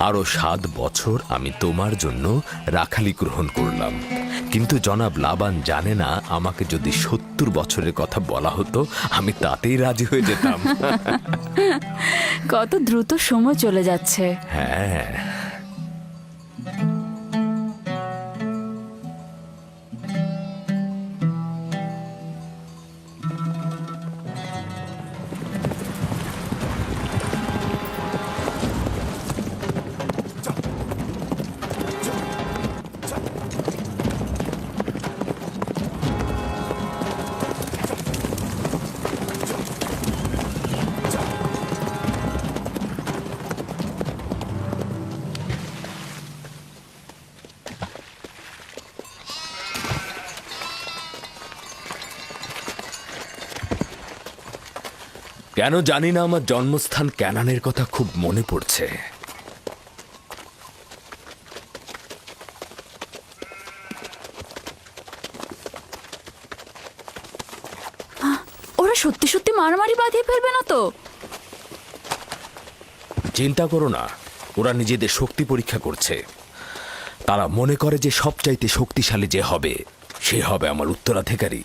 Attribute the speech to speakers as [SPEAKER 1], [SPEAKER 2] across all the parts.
[SPEAKER 1] আরো 7 বছর আমি তোমার জন্য রাখালি গ্রহণ করলাম, কিন্তু জনাব লাবান জানে না আমাকে যদি 70 বছরের কথা বলা হতো আমি তাতেই রাজি হয়ে যেতাম।
[SPEAKER 2] কত দ্রুত সময় চলে যাচ্ছে।
[SPEAKER 1] হ্যাঁ, কেন জানি না আমার জন্মস্থান ক্যানানের কথা খুব মনে পড়ছে।
[SPEAKER 2] ওরা সত্যি সত্যি মারামারি বাঁধিয়ে ফেলবে না তো?
[SPEAKER 1] চিন্তা করো না, ওরা নিজেদের শক্তি পরীক্ষা করছে। তারা মনে করে যে সবচাইতে শক্তিশালী যে হবে সে হবে আমার উত্তরাধিকারী।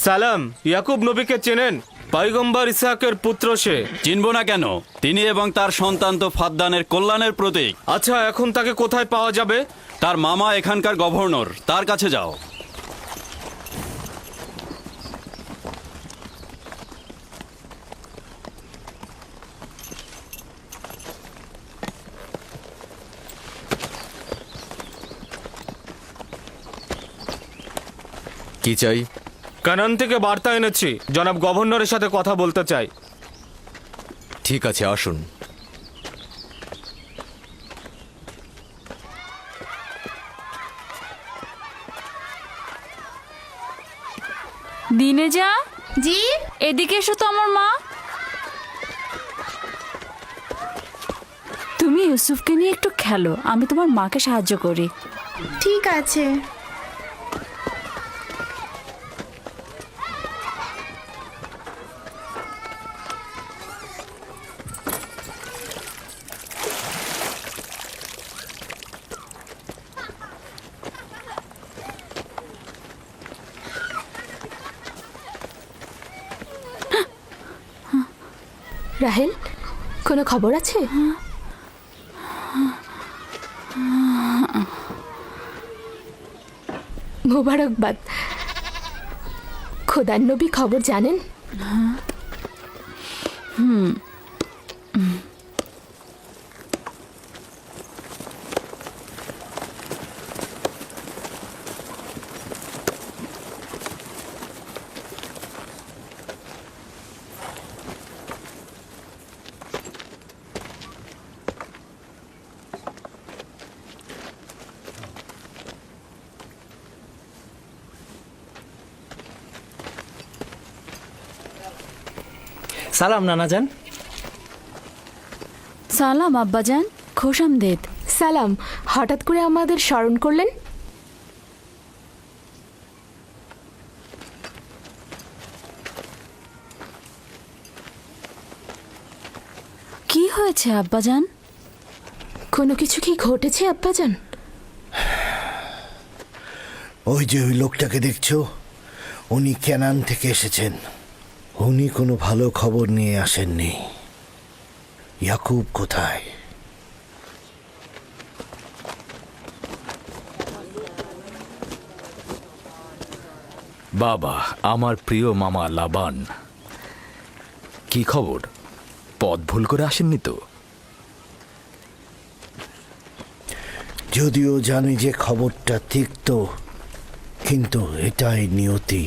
[SPEAKER 3] সালাম, ইয়াকুব নবীকে চেনেন? পয়গম্বর ইসহাকের পুত্র সে।
[SPEAKER 4] চিনব না কেন? তিনি এবং তার সন্তান তো ফাদ্দানের কল্যাণের প্রতীক।
[SPEAKER 3] আচ্ছা, এখন তাকে কোথায় পাওয়া যাবে?
[SPEAKER 4] তার মামা এখানকার গভর্নর, তার কাছে যাও।
[SPEAKER 5] কি চাই?
[SPEAKER 3] কানান থেকে বার্তা এনেছি, জনাব গভর্নরের সাথে কথা বলতে চাই।
[SPEAKER 5] ঠিক আছে, আসুন।
[SPEAKER 2] দিনে যা,
[SPEAKER 6] জি
[SPEAKER 2] এদিকে এসো তো আমার মা। তুমি ইউসুফকে নিয়ে একটু খেলো, আমি তোমার মাকে সাহায্য করি।
[SPEAKER 6] ঠিক আছে।
[SPEAKER 7] রাহেল, কোনো খবর আছে? মোবারকবাদ। খোদার নবী খবর জানেন?
[SPEAKER 8] সালাম নানাজান।
[SPEAKER 2] সালাম আব্বাজান, খোশামদেদ।
[SPEAKER 7] সালাম, হঠাৎ করে আমাদের স্মরণ করলেন?
[SPEAKER 2] কি হয়েছে আব্বাজান?
[SPEAKER 7] কোনো কিছু কি ঘটেছে আব্বাজান?
[SPEAKER 9] ওই যে ওই লোকটাকে দেখছো, উনি ক্যানান থেকে এসেছেন। উনি কোনো ভালো খবর নিয়ে আসেননি। ইয়াকুব কোথায়?
[SPEAKER 1] বাবা, আমার প্রিয় মামা লাবান, কি খবর? পথ ভুল করে আসেননি তো?
[SPEAKER 9] যদিও জানি যে খবরটা তিক্ত, কিন্তু এটাই নিয়তি।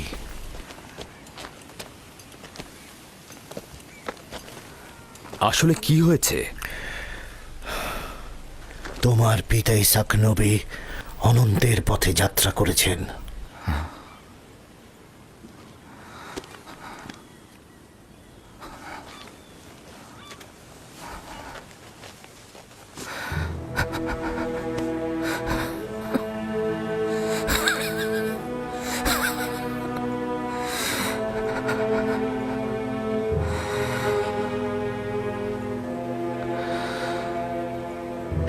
[SPEAKER 1] আসলে কি হয়েছে?
[SPEAKER 9] তোমার পিতা ইসাক নবী অনন্তের পথে যাত্রা করেছেন।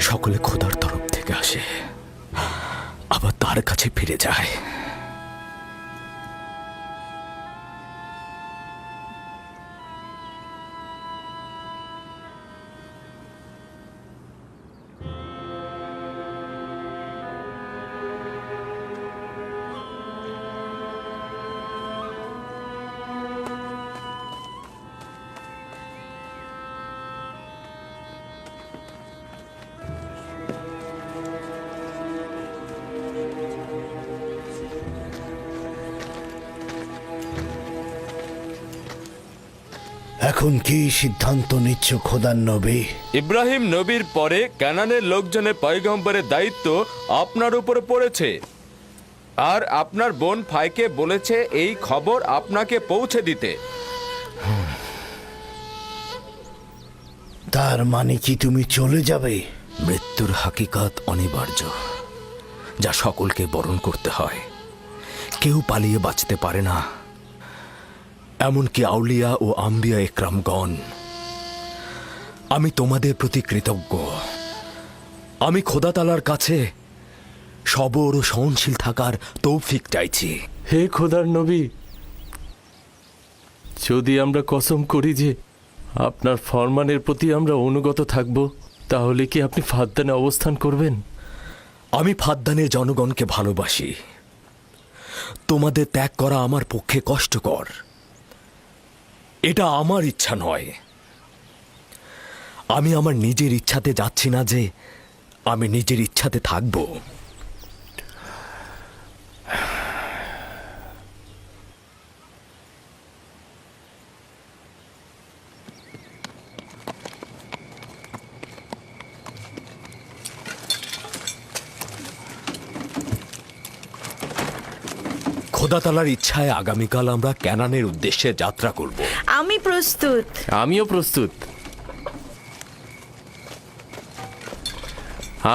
[SPEAKER 1] সকলে খোদার তরফ থেকে আসে, আবার তার কাছে ফিরে যায়।
[SPEAKER 9] এখন কি সিদ্ধান্ত নিচ্ছ খোদার নবী?
[SPEAKER 3] ইব্রাহিম নবীর পরে কানানের লোকজনের পয়গম্বরের দায়িত্ব আপনার উপরে পড়েছে, আর আপনার বোন ফাইকে বলেছে এই খবর আপনাকে পৌঁছে দিতে।
[SPEAKER 9] তার মানে কি তুমি চলে যাবে?
[SPEAKER 1] মৃত্যুর হাকিকাত অনিবার্য, যা সকলকে বরণ করতে হয়। কেউ পালিয়ে বাঁচতে পারে না, এমনকি আউলিয়া ও আম্বিয়া একরামগণ। আমি তোমাদের প্রতি কৃতজ্ঞ। আমি খোদা তাআলার কাছে সবর ও সহনশীল থাকার তৌফিক চাইছি।
[SPEAKER 8] হে খোদার নবী, যদি আমরা কসম করি যে আপনার ফরমানের প্রতি আমরা অনুগত থাকব, তাহলে কি আপনি ফাদ্দানে অবস্থান করবেন?
[SPEAKER 1] আমি ফাদ্দানের জনগণকে ভালোবাসি। তোমাদের ত্যাগ করা আমার পক্ষে কষ্টকর। এটা আমার ইচ্ছা নয়। আমি আমার নিজের ইচ্ছাতে যাচ্ছি না যে আমি নিজের ইচ্ছাতে থাকব। খোদা তাআলার ইচ্ছায় আগামীকাল আমরা ক্যানানের উদ্দেশ্যে যাত্রা করব।
[SPEAKER 2] আমি প্রস্তুত।
[SPEAKER 8] আমিও প্রস্তুত।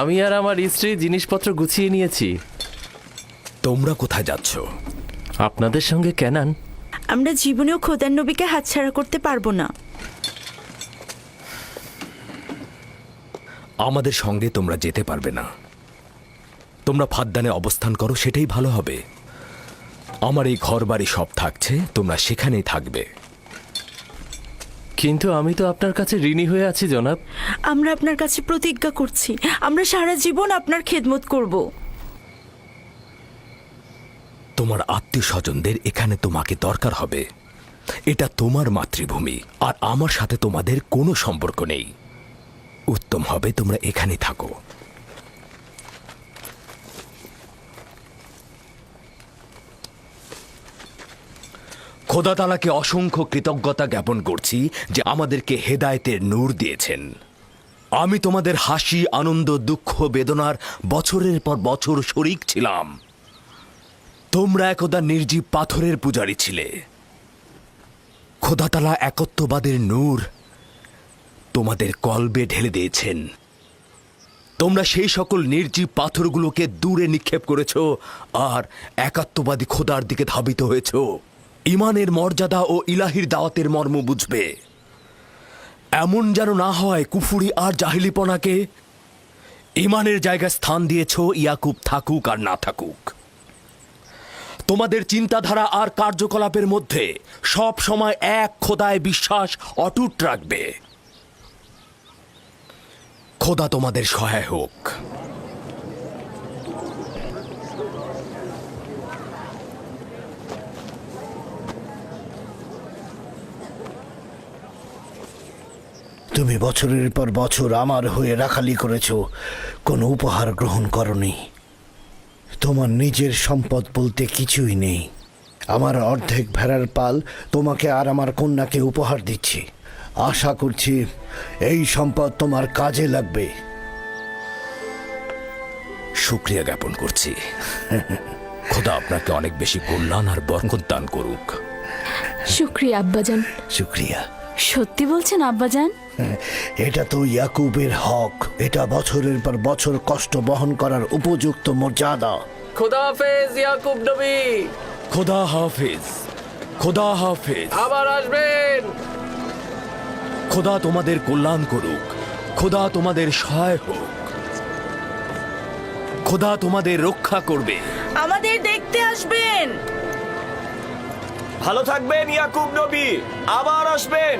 [SPEAKER 8] আমি আর আমার স্ত্রী জিনিসপত্র গুছিয়ে নিয়েছি।
[SPEAKER 1] তোমরা কোথায় যাচ্ছ?
[SPEAKER 8] আপনাদের সঙ্গে ক্যানান।
[SPEAKER 2] আমরা জীবনেও খোদার নবীকে হাতছাড়া করতে পারবো না।
[SPEAKER 1] আমাদের সঙ্গে তোমরা যেতে পারবে না। তোমরা ফাদ্দানে অবস্থান করো, সেটাই ভালো হবে। আমার এই ঘর বাড়ি সব থাকছে, তোমরা সেখানেই থাকবে।
[SPEAKER 8] কিন্তু আমি তো আপনার কাছে ঋণী হয়ে আছি জনাব।
[SPEAKER 2] আমরা আপনার কাছে প্রতিজ্ঞা করছি, আমরা সারা জীবন আপনার খেদমত করব।
[SPEAKER 1] তোমার আত্মীয় স্বজনদের এখানে তোমাকে দরকার হবে। এটা তোমার মাতৃভূমি, আর আমার সাথে তোমাদের কোনো সম্পর্ক নেই। উত্তম হবে তোমরা এখানেই থাকো। খোদা তাআলাকে অসংখ্য কৃতজ্ঞতা জ্ঞাপন করছি যে আমাদেরকে হেদায়েতের নূর দিয়েছেন। আমি তোমাদের হাসি, আনন্দ, দুঃখ, বেদনার বছরের পর বছর শরিক ছিলাম। তোমরা একদা নির্জীব পাথরের পূজারী ছিলে। খোদা তাআলা একত্ববাদের নূর তোমাদের কলবে ঢেলে দিয়েছেন। তোমরা সেই সকল নির্জীব পাথরগুলোকে দূরে নিক্ষেপ করেছ আর একাত্মবাদী খোদার দিকে ধাবিত হয়েছ। ঈমানের মর্যাদা ও ইলাহির দাওয়াতের মর্ম বুঝবে। এমন যেন না হয় কুফুরি আর জাহিলিপনাকে ঈমানের জায়গায় স্থান দিয়েছ, ইয়াকুব থাকুক আর না থাকুক। তোমাদের চিন্তাধারা আর কার্যকলাপের মধ্যে সব সময় এক খোদায় বিশ্বাস অটুট রাখবে। খোদা তোমাদের সহায় হোক।
[SPEAKER 9] তুমি বছরের পর বছর আমার হয়ে রাখালি করেছ, কোনো উপহার গ্রহণ করনি। তোমার নিজের সম্পদ বলতে কিছুই নেই। আমার অর্ধেক ভেড়ার পাল তোমাকে আর আমার কন্যাকে উপহার দিচ্ছি। আশা করছি এই সম্পদ তোমার কাজে লাগবে।
[SPEAKER 1] শুক্রিয়া জ্ঞাপন করছি। খোদা আপনাকে অনেক বেশি কল্যাণ আর বরকত দান করুক।
[SPEAKER 7] শুক্রিয়া আব্বাজান।
[SPEAKER 9] শুক্রিয়া।
[SPEAKER 2] সত্যি বলছেন আব্বাজান?
[SPEAKER 9] এটা তো ইয়াকুবের হক। এটা বছরের পর বছর কষ্ট বহন করার উপযুক্ত মর্যাদা।
[SPEAKER 5] খোদা হাফেজ ইয়াকুব নবী।
[SPEAKER 1] খোদা হাফেজ। খোদা হাফেজ।
[SPEAKER 5] আবার আসবেন।
[SPEAKER 1] খোদা তোমাদের কল্যাণ করুক। খোদা তোমাদের সহায় হোক। খোদা তোমাদের রক্ষা করবে।
[SPEAKER 2] আমাদের দেখতে আসবেন।
[SPEAKER 4] ভালো থাকবেন ইয়াকুব নবী, আবার আসবেন।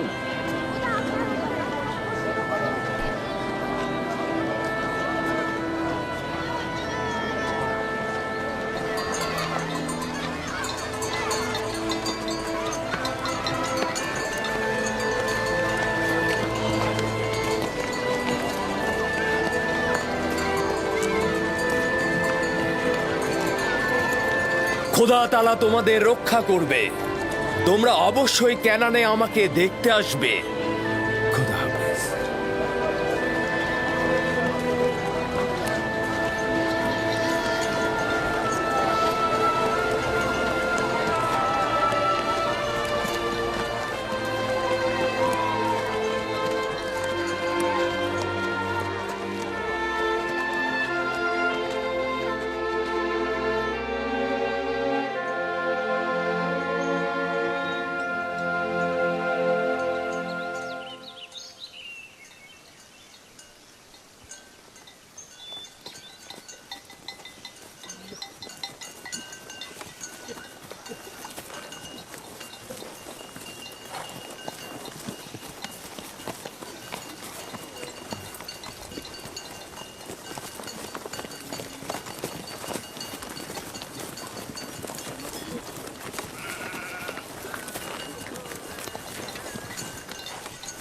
[SPEAKER 3] খোদা তাআলা তোমাদের রক্ষা করবে। তোমরা অবশ্যই ক্যানানে আমাকে দেখতে আসবে। খোদা হাফেজ।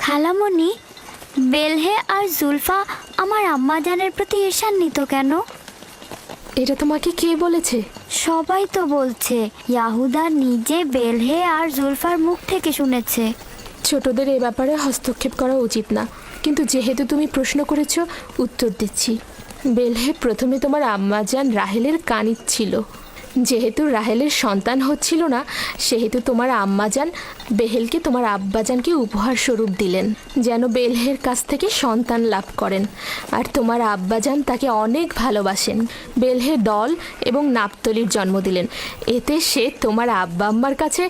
[SPEAKER 6] খালামণি, বেলহে আর জুলফা আমার আম্মাজানের প্রতি ঈর্ষান্বিত কেন?
[SPEAKER 7] এটা তোমাকে কে বলেছে?
[SPEAKER 6] সবাই তো বলছে। ইয়াহুদা নিজে বেলহে আর জুলফার মুখ থেকে শুনেছে।
[SPEAKER 7] ছোটদের এ ব্যাপারে হস্তক্ষেপ করা উচিত না, কিন্তু যেহেতু তুমি প্রশ্ন করেছো উত্তর দিচ্ছি। বেলহে প্রথমে তোমার আম্মাজান রাহেলের কানিজ ছিল। যেহেতু রাহেলের সন্তান হচ্ছিল না, সেহেতু তোমার আম্মাজান বেহেলকে তোমার আব্বাজানকে উপহার স্বরূপ দিলেন, যেন বেলহের কাছ থেকে সন্তান লাভ করেন। আর তোমার আব্বাজান তাকে অনেক ভালোবাসেন। বেলহে দল এবং নাপতলির জন্ম দিলেন। এতে সে তোমার আব্বা আম্মার কাছে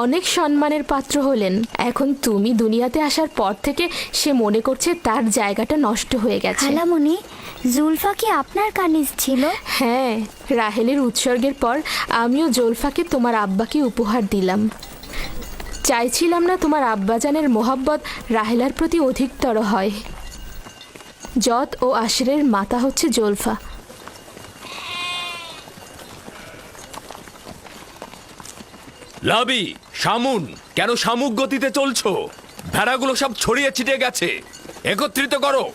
[SPEAKER 7] অনেক সম্মানের পাত্র হলেন। এখন তুমি দুনিয়াতে আসার পর থেকে সে মনে করছে তার জায়গাটা নষ্ট হয়ে গেছে।
[SPEAKER 6] খালামণি, জুলফা কি আপনার কানিজ ছিল?
[SPEAKER 7] হ্যাঁ, রাহেলের উৎসর্গের পর আমিও জুলফাকে তোমার আব্বাকে উপহার দিলাম। চাইছিলাম না তোমার আব্বাজানের মোহাব্বত রাহেলার প্রতি অধিকতর হয়। জত ও আশরের মাতা হচ্ছে জুলফা।
[SPEAKER 3] লাবি, শামুন, কেন শামুক গতিতে চলছো? ভেড়াগুলো সব ছড়িয়ে ছিটে গেছে। একত্রিত করো।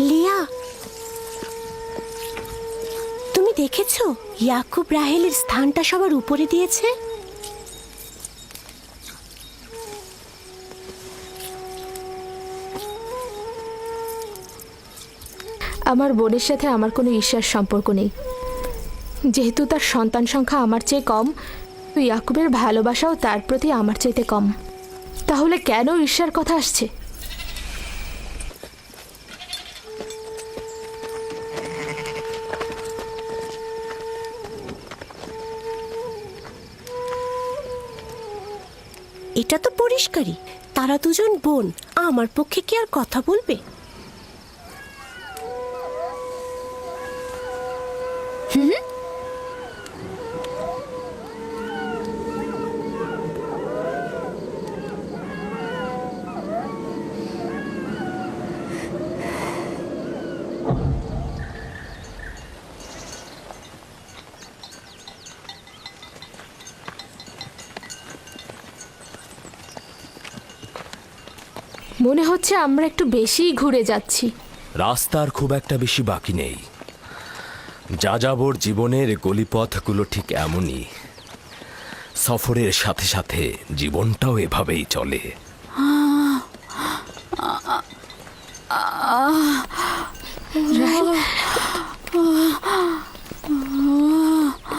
[SPEAKER 10] লিয়া, তুমি দেখেছো ইয়াকুব রাহেলের স্থানটা সবার উপরে দিয়েছে?
[SPEAKER 7] আমার বোনের সাথে আমার কোনো ঈর্ষার সম্পর্ক নেই। যেহেতু তার সন্তান সংখ্যা আমার চেয়ে কম, ইয়াকুবের ভালোবাসাও তার প্রতি আমার চাইতে কম। তাহলে কেন ঈর্ষার কথা আসছে?
[SPEAKER 10] এটা তো পরিষ্কারই, তারা দুজন বোন। আমার পক্ষে কি আর কথা বলবে?
[SPEAKER 7] মনে হচ্ছে আমরা একটু বেশিই ঘুরে যাচ্ছি।
[SPEAKER 1] রাস্তার খুব একটা বেশি বাকি নেই। যাযাবর জীবনের গলিপথগুলো ঠিক এমনই। সফরের সাথে সাথে জীবনটাও এভাবেই চলে।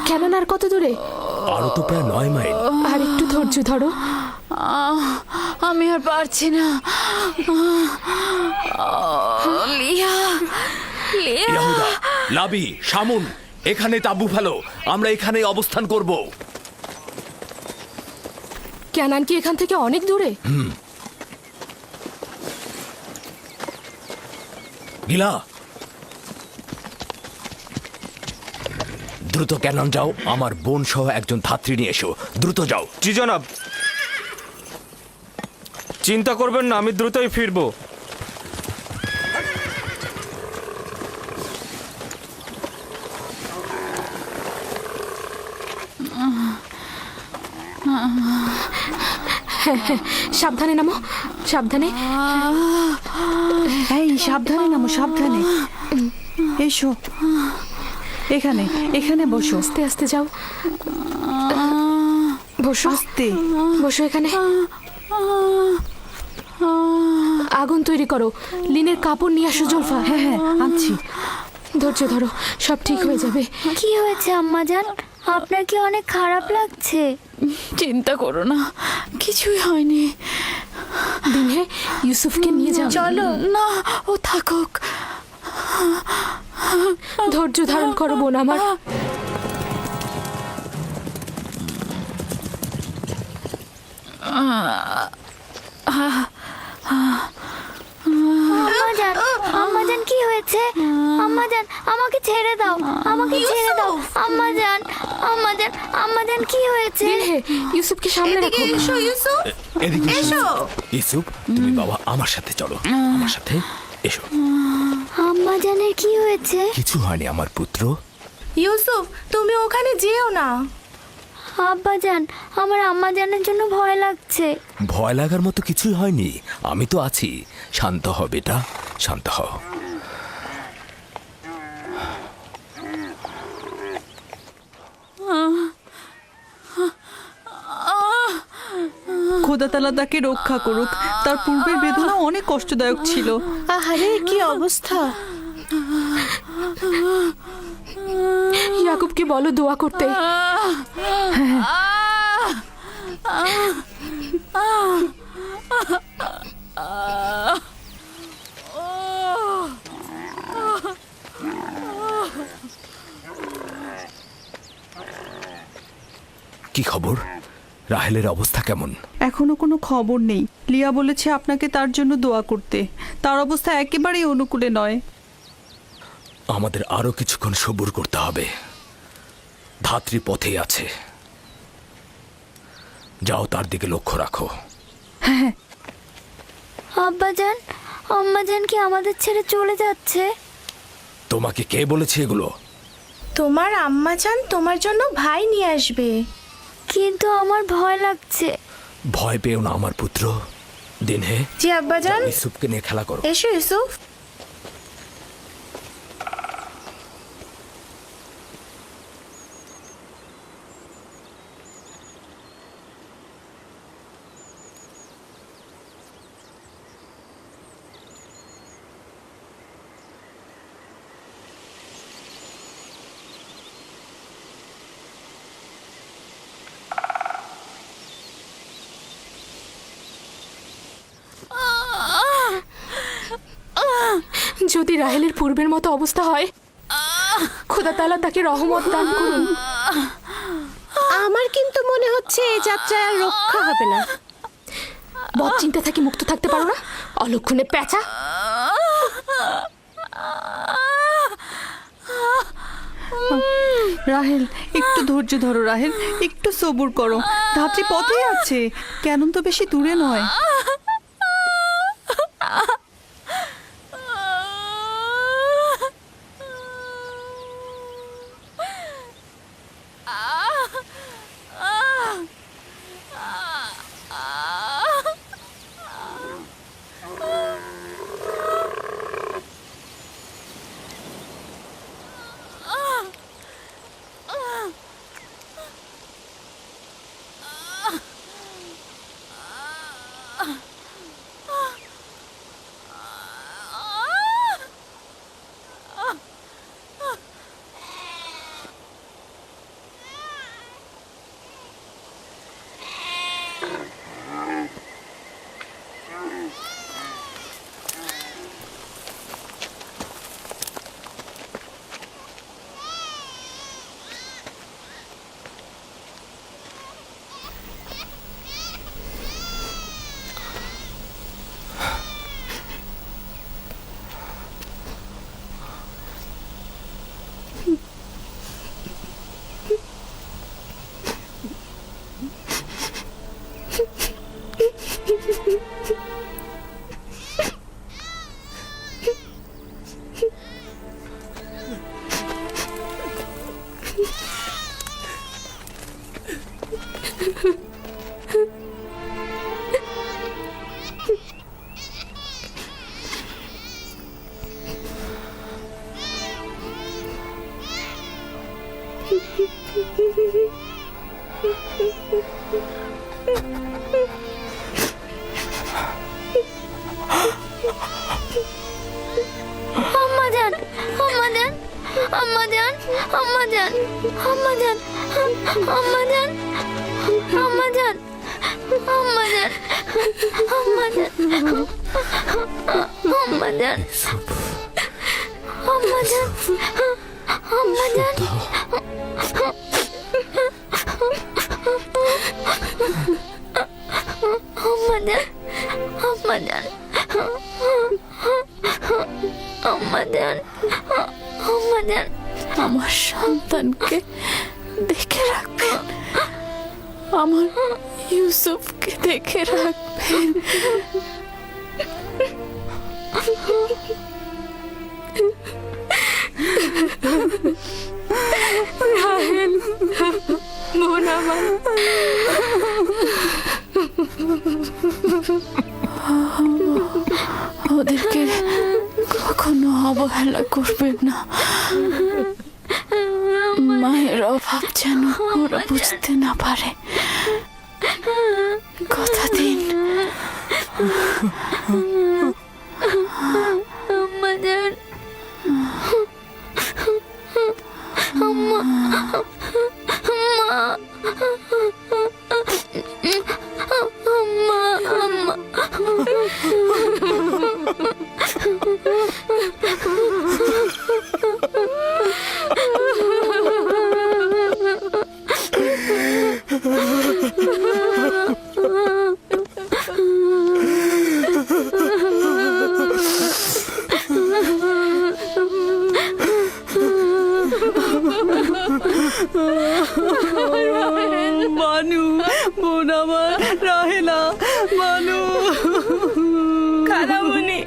[SPEAKER 7] কেন আর কত দূরে?
[SPEAKER 1] আরো তো প্রায় 9 মাইল।
[SPEAKER 7] আর একটু ধৈর্য ধরো।
[SPEAKER 2] আমি আর পারছি না। লিয়া, লিয়া।
[SPEAKER 1] ইয়াহুদা, লাবি, শামুন, এখানে তাঁবু ফেলো। আমরা এখানে অবস্থান করব।
[SPEAKER 7] ক্যানান কি এখান থেকে অনেক দূরে?
[SPEAKER 1] গিলা, দ্রুত ক্যানন যাও। আমার বোন সহ একজন ধাত্রী নিয়ে এসো। দ্রুত যাও।
[SPEAKER 3] জি জনাব। চিন্তা করবেন না, আমি দ্রুতই ফিরবো।
[SPEAKER 7] সাবধানে নামো, সাবধানে।
[SPEAKER 2] এই সাবধানে নামো, সাবধানে। এসো, এখানে এখানে বসো।
[SPEAKER 7] আস্তে আস্তে যাও। বসো,
[SPEAKER 2] আস্তে
[SPEAKER 7] বসো এখানে। আগুন তৈরি করো। লিনের কাপড় নিয়ে আসো জলফা।
[SPEAKER 2] হ্যাঁ হ্যাঁ আনছি।
[SPEAKER 7] ধৈর্য ধরো, সব ঠিক হয়ে যাবে।
[SPEAKER 6] কি হয়েছে আম্মাজান? আপনার কি অনেক খারাপ লাগছে?
[SPEAKER 2] চিন্তা করো না, কিছুই হয়নি।
[SPEAKER 7] দিনে ইউসুফকে নিয়ে যাও।
[SPEAKER 2] চলো না, ও থাকুক।
[SPEAKER 7] ধৈর্য ধারণ করো বোন আমার।
[SPEAKER 6] আম্মাজান, আম্মাজান কি হয়েছে? আম্মাজান আমাকে ছেড়ে দাও, আমাকে ছেড়ে দাও। আম্মাজান, আম্মাজান, আম্মাজান কি হয়েছে?
[SPEAKER 7] দিনে ইউসুফকে সামনে রাখো।
[SPEAKER 1] এদিকে এসো। ইউসুফ, তুমি বাবা আমার সাথে চলো। আমার সাথে এসো।
[SPEAKER 6] আম্মাজানের কি হয়েছে?
[SPEAKER 1] কিছু হয়নি আমার পুত্র।
[SPEAKER 10] ইউসুফ, তুমি ওখানে যেও না।
[SPEAKER 6] আব্বাজান, আমার আম্মাজানের জন্য ভয় লাগছে।
[SPEAKER 1] ভয় লাগার মতো কিছুই হয়নি। আমি তো আছি। শান্ত হ বেটা, শান্ত হ।
[SPEAKER 2] খোদা তাআলা তাকে রক্ষা করুক। তার পূর্বের বেদনা অনেক কষ্টদায়ক ছিল।
[SPEAKER 10] আহারে, কি অবস্থা!
[SPEAKER 7] ইয়াকুবকে বলো দোয়া করতে।
[SPEAKER 1] কি খবর? রাহেলের অবস্থা কেমন?
[SPEAKER 2] এখনো কোনো খবর নেই। লিয়া বলেছে আপনাকে তার জন্য দোয়া করতে। তার অবস্থা একেবারেই অনুকূলে নয়।
[SPEAKER 1] আমাদের আরো কিছুক্ষণ সবুর করতে হবে। ধাত্রী পথে আছে। যাও, তার দিকে লক্ষ্য রাখো।
[SPEAKER 6] আব্বাজান, আম্মাজান কি আমাদের ছেড়ে চলে যাচ্ছে?
[SPEAKER 1] তোমাকে কে বলেছে এগুলো?
[SPEAKER 10] তোমার আম্মাজান তোমার জন্য ভাই নিয়ে আসবে।
[SPEAKER 6] কিন্তু আমার ভয় লাগছে।
[SPEAKER 1] ভয় পেও না আমার পুত্র। দিনে
[SPEAKER 10] জি আব্বাজান।
[SPEAKER 1] ইউসুফকে নিয়ে খেলা করো।
[SPEAKER 10] এসো ইউসুফ।
[SPEAKER 7] রাহেলের পূর্বের মতো অবস্থা হয়, খোদা তাআলা তাকে রহমত দান করুন।
[SPEAKER 10] আমার কিন্তু মনে হচ্ছে এ যাত্রায় আর রক্ষা হবে না।
[SPEAKER 7] বদ চিন্তা থেকে মুক্ত থাকতে পারো না, অলক্ষণে প্যাঁচা।
[SPEAKER 2] রাহেল, একটু ধৈর্য ধরো রাহেল, একটু সবুর করো। ধাত্রী পথেই আছে, কেন তো বেশি দূরে নয়।
[SPEAKER 6] আম্মাজান, আম্মাজান, আম্মাজান, আম্মাজান, আম্মাজান, আম্মাজান, আম্মাজান, আম্মাজান, আম্মাজান, আম্মাজান, আম্মাজান, আম্মাজান, আম্মাজান, আম্মাজান, আম্মাজান, আম্মাজান,
[SPEAKER 2] আমার সন্তানকে দেখে রাখবেন, আমার ইউসুফকে দেখে রাখবেন। রাহেল, বোন আমার, ওদেরকে কখনো অবহেলা করবেন না। মায়ের অভাব যেন ওরা বুঝতে না পারে, কথা দিন।
[SPEAKER 6] আম্মাজান, আম্মা, আম্মা, আম্মা,
[SPEAKER 2] মানু, বোন আমার, রাহেলা, মানু, খালামণি,